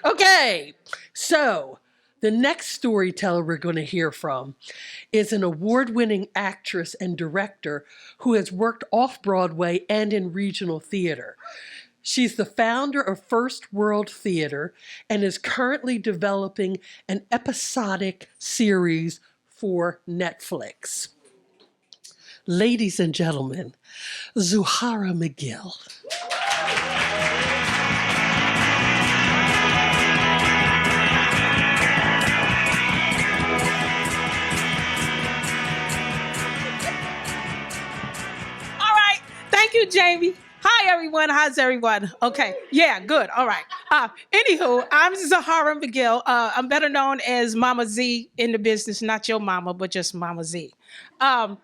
Okay, so the next storyteller we're going to hear from is an award-winning actress and director who has worked off-Broadway and in regional theater. She's the founder of First World Theater and is currently developing an episodic series for Netflix. Ladies and gentlemen, Zuhairah McGill. Thank you, Jamie. Hi, everyone. How's everyone? Okay. Yeah, good. All right. Anywho, I'm Zuhairah McGill. I'm better known as Mama Z in the business, not your mama, but just Mama Z. Okay,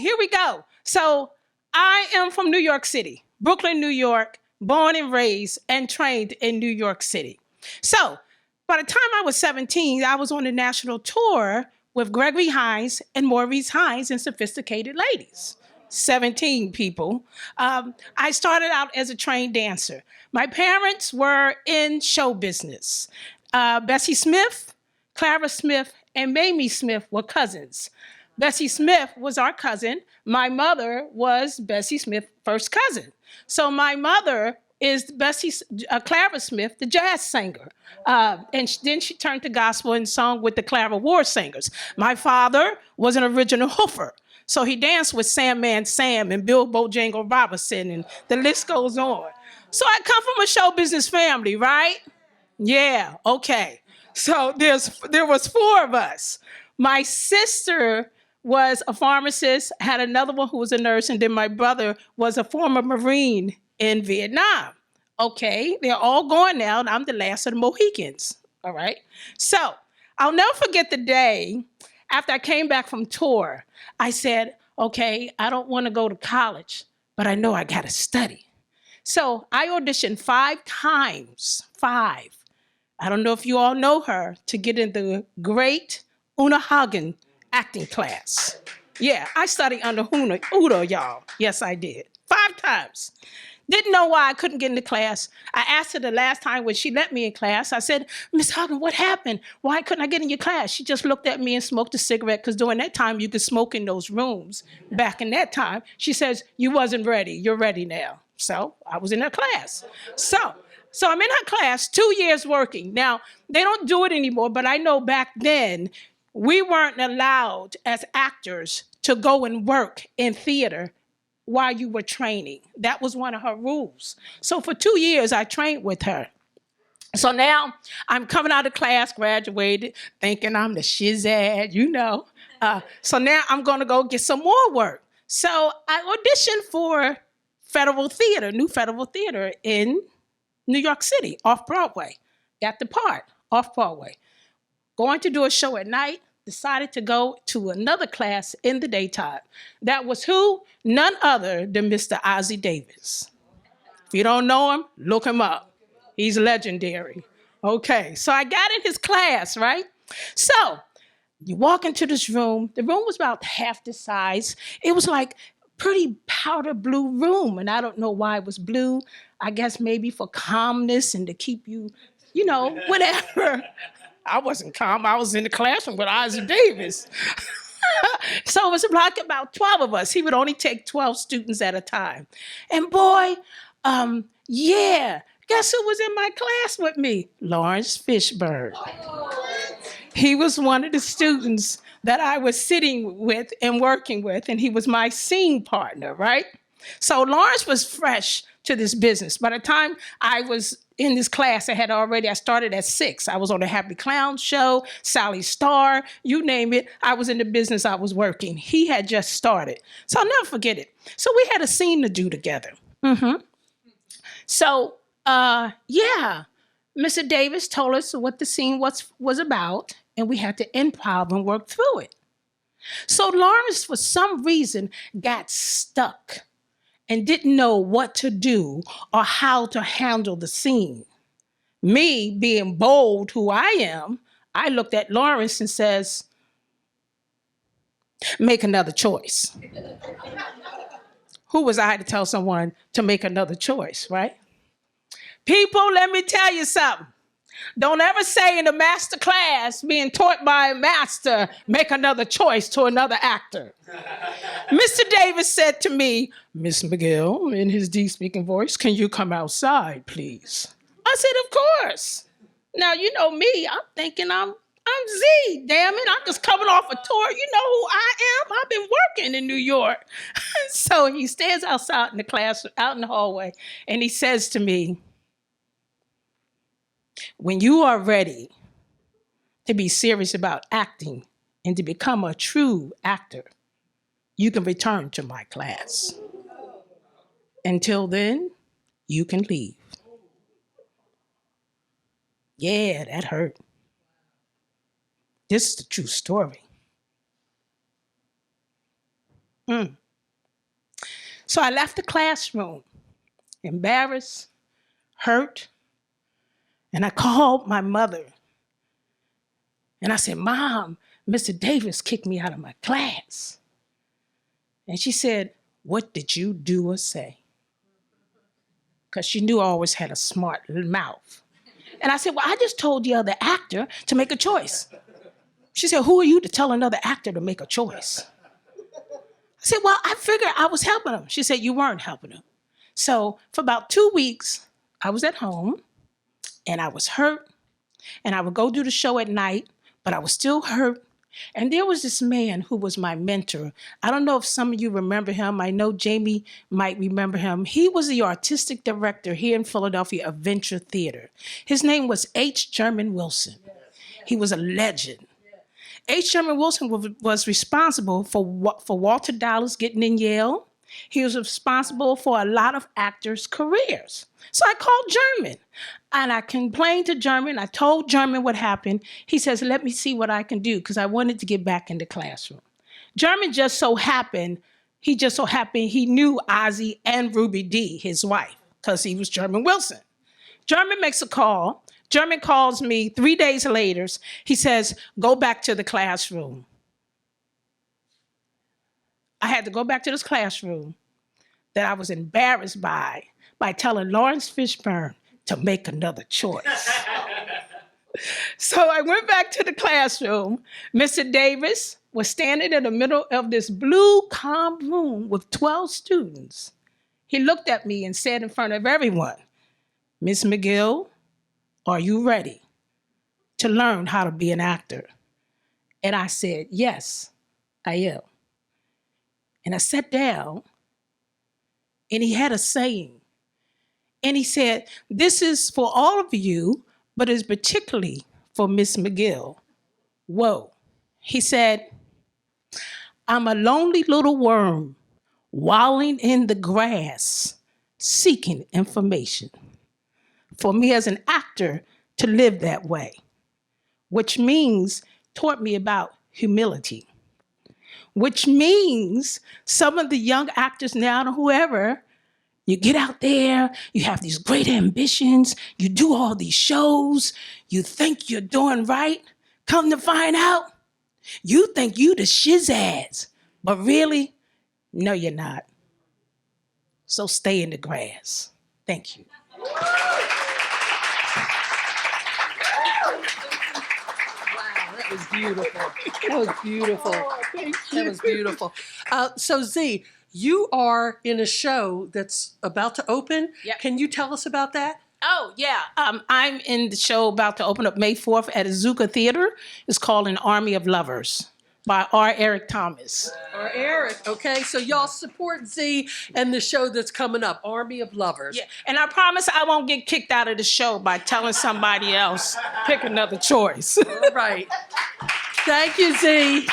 here we go. So I am from New York City, Brooklyn, New York, born and raised and trained in New York City. So by the time I was 17, I was on a national tour with Gregory Hines and Maurice Hines and Sophisticated Ladies. 17 people. I started out as a trained dancer. My parents were in show business. Bessie Smith, Clara Smith, and Mamie Smith were cousins. Bessie Smith was our cousin. My mother was Bessie Smith's first cousin. So my mother is Clara Smith, the jazz singer. Then she turned to gospel and sung with the Clara War Singers. My father was an original hoofer. So he danced with Sandman Sam and Bill Bojangle Robinson, and the list goes on. So I come from a show business family, right? Yeah, okay. So there was 4 of us. My sister was a pharmacist, had another one who was a nurse, and then my brother was a former Marine in Vietnam. Okay, they're all gone now, and I'm the last of the Mohicans, all right? So I'll never forget the day after I came back from tour. I said, okay, I don't want to go to college, but I know I got to study. So I auditioned 5 times, 5. I don't know if you all know her, to get in the great Una Hagen acting class. Yeah, I studied under Uda, y'all. Yes, I did. 5 times. Didn't know why I couldn't get into class. I asked her the last time when she let me in class. I said, Miss Hagen, what happened? Why couldn't I get in your class? She just looked at me and smoked a cigarette, because during that time, you could smoke in those rooms. Back in that time, she says, you wasn't ready. You're ready now. So I was in her class. So I'm in her class, 2 years working. Now, they don't do it anymore, but I know back then, we weren't allowed as actors to go and work in theater while you were training. That was one of her rules. So for 2 years, I trained with her. So now I'm coming out of class, graduated, thinking I'm the shizad, you know. So now I'm going to go get some more work. So I auditioned for Federal Theater, New Federal Theater in New York City, off-Broadway. Got the part, off-Broadway. Going to do a show at night, decided to go to another class in the daytime. That was who? None other than Mr. Ozzie Davis. If you don't know him, look him up. He's legendary. Okay, so I got in his class, right? So you walk into this room. The room was about half the size. It was like pretty powder blue room, and I don't know why it was blue. I guess maybe for calmness and to keep you, whatever. I wasn't calm. I was in the classroom with Ozzie Davis. So it was like about 12 of us. He would only take 12 students at a time. And boy, guess who was in my class with me? Laurence Fishbourne. He was one of the students that I was sitting with and working with, and he was my scene partner, right? So Laurence was fresh to this business. By the time I was in this class, I started at 6. I was on the Happy Clown show, Sally Star, you name it. I was in the business, I was working. He had just started. So I'll never forget it. So we had a scene to do together. So, Mr. Davis told us what the scene was about, and we had to improv and work through it. So Laurence, for some reason, got stuck and didn't know what to do or how to handle the scene. Me, being bold who I am, I looked at Laurence and says, make another choice. Who was I to tell someone to make another choice, right? People, let me tell you something. Don't ever say in a master class being taught by a master, make another choice to another actor. Mr. Davis said to me, Miss McGill, in his deep speaking voice, can you come outside, please? I said, of course. Now, you know me, I'm thinking I'm Z, damn it. I'm just coming off a tour. You know who I am? I've been working in New York. So he stands outside in the class, out in the hallway, and he says to me, when you are ready to be serious about acting and to become a true actor, you can return to my class. Until then, you can leave. Yeah, that hurt. This is the true story. So I left the classroom, embarrassed, hurt, and I called my mother. And I said, Mom, Mr. Davis kicked me out of my class. And she said, what did you do or say? Because she knew I always had a smart mouth. And I said, well, I just told the other actor to make a choice. She said, who are you to tell another actor to make a choice? I said, well, I figured I was helping him. She said, you weren't helping him. So for about 2 weeks, I was at home and I was hurt. And I would go do the show at night, but I was still hurt. And there was this man who was my mentor. I don't know if some of you remember him. I know Jamie might remember him. He was the artistic director here in Philadelphia of Venture Theater. His name was H. German Wilson. He was a legend. H. German Wilson was responsible for Walter Dallas getting in Yale. He was responsible for a lot of actors' careers. So I called German and I complained to German. I told German what happened. He says, let me see what I can do because I wanted to get back in the classroom. German just so happened he knew Ozzy and Ruby Dee, his wife, because he was German Wilson. German makes a call. German calls me 3 days later. He says, go back to the classroom. I had to go back to this classroom that I was embarrassed by telling Laurence Fishbourne to make another choice. So I went back to the classroom. Mr. Davis was standing in the middle of this blue, calm room with 12 students. He looked at me and said in front of everyone, Miss McGill, are you ready to learn how to be an actor? And I said, yes, I am. And I sat down and he had a saying. And he said, this is for all of you, but it's particularly for Miss McGill. Whoa. He said, I'm a lonely little worm wallowing in the grass, seeking information. For me as an actor to live that way, which means taught me about humility, which means some of the young actors now or whoever, you get out there, you have these great ambitions, you do all these shows, you think you're doing right, come to find out, you think you the shizads, but really, no, you're not. So stay in the grass. Thank you. That was beautiful. That was beautiful. Oh, thank you. That was beautiful. So Z, you are in a show that's about to open. Yep. Can you tell us about that? Oh, yeah. I'm in the show about to open up May 4th at Azuka Theater. It's called An Army of Lovers by R. Eric Thomas. Or Eric. Okay, so y'all support Z and the show that's coming up, Army of Lovers. Yeah, and I promise I won't get kicked out of the show by telling somebody else, pick another choice. All right. Thank you, Z.